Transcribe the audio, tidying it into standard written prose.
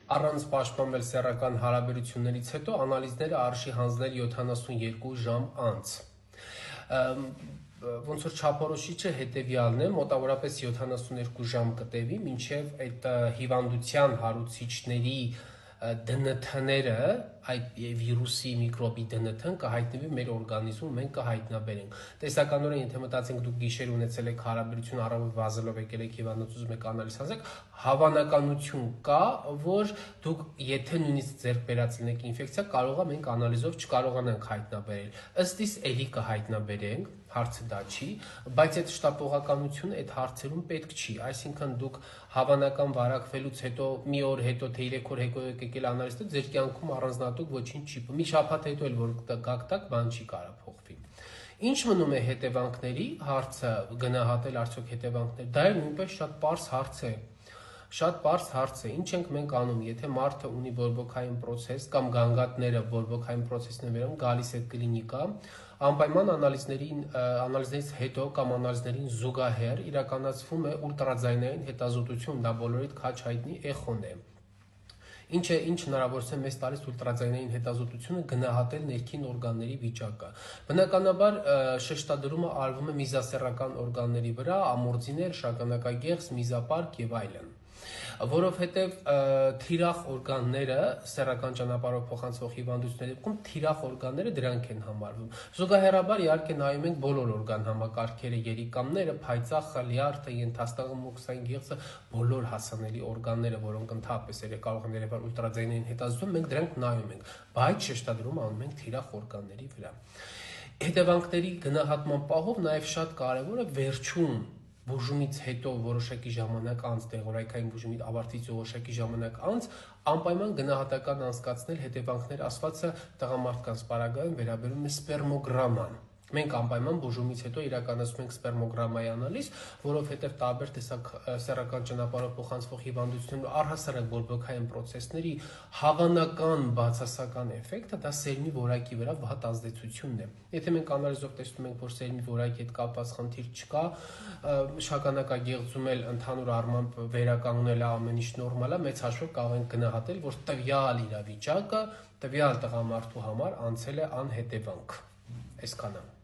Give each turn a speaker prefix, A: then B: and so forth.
A: Առանց պաշտպանվել սեռական հարաբերություններից հետո անալիզները արժի հանձնել 72 ժամ անց։ Ոնց որ չափորոշիչը հետևյալն է, մոտավորապես 72 ժամ կտևի, մինչև այդ հիվանդության հարուցիչների ԴՆԹ-ները, այդ վիրուսի միկրոբի ԴՆԹ-ն կհայտնվի մեր օրգանիզմում, մենք կհայտնաբերենք։ Տեսականորեն, եթե մտածենք դուք գիշեր ունեցել եք հարաբերություն, առավոտ վազելով եկել եք հիվանդություն, ուզում եք անալիզ հանձնեք, հավանականություն կա, որ դուք եթե նույնիսկ ձեռք բերած լինեք ինֆեկցիա, կարող է մենք անալիզով չկարողանանք հայտնաբերել։ Ըստ իս էլի կհայտնաբերենք, հարցը դա չի, բայց այդ շտապողականությունը այդ հարցերում պետք չի, այսինքն դուք հավանական վարակվելուց հետո մի օր հետո թե 3 օր հետո եկել անալիզ տալ, ձեր կյանքում առանձնատուկ ոչինչ չի, մի շաբաթ հետո էլ որ գաք տակ, բան չի կարող փոխվի։ Ինչ մնում է հետևանքների հարցը, գնահատել արդյոք հետևանքներ, դա էլ նույնպես շատ պարզ հարց է։ Շատ պարզ հարց է, ինչ ենք մենք անում, եթե մարդը ունի բորբոքային պրոցես կամ գանգատները բորբոքային պրոցեսն են վերում, գալիս է կլինիկա, անպայման անալիզներից հետո կամ անալիզներին զուգահեռ իրականացվում է ուլտրաձայնային հետազոտություն, դա բոլորիդ քաչ հայտնի էխոն է։ Ինչ հնարավորություն է մեզ տալիս ուլտրաձայնային հետազոտությունը գնահատել ներքին օրգանների վիճակը։ Բնականաբար շեշտադրումը արվում է միզասեռական օրգանների վրա, ամորձիներ, շագանակագեղձ, միզապարկ եւ այլն։ Որովհետև թիրախ օրգանները սեռական ճանապարհով փոխանցվող հիվանդությունների դեպքում թիրախ օրգանները դրանք են համարվում։ Զուգահեռաբար իհարկե նայում ենք բոլոր օրգան համակարգերը, երիկամները, փայծաղը, լյարդը, ենթաստաղմոքսային գեղձը, բոլոր հասանելի օրգանները, որոնք ընդհանրապես կարող են երևալ ուլտրաձայնային հետազոտում, մենք դրանք նայում ենք, բայց շեշտադրում անում ենք թիրախ օրգանների վրա։ Հետևանքների գնահատման պահով նաև շատ կարևոր է վերջում բուժումից հետո որոշակի ժամանակ անց, դեղորայքային բուժումի ավարտից որոշակի ժամանակ անց, անպայման գնահատական անցկացնել հետևանքներ ասվածը տղամարդկանց պարագայում վերաբերում է սպերմոգրաման։ Մենք անպայման բուժումից հետո իրականացնում ենք սպերմոգրամայի անալիզ, որովհետև տարբեր տեսակ սեռական ճանապարհով փոխանցվող հիվանդությունների առհասարակ բորբոքային պրոցեսների հավանական բացասական էֆեկտը դա սերմի որակի վրա վատ ազդեցությունն է։ Եթե մենք անալիզով տեսնում ենք, որ սերմի որակի հետ կապված խնդիր չկա, շագանակագեղձում էլ ընդհանուր առմամբ վերականգնելը ամեն ինչ նորմալ է, մեծ հաշվով կարող ենք գնահատել, որ տվյալ իրավիճակը տվյալ տղամարդու համար անցել է անհետևանք։ Այսքանը։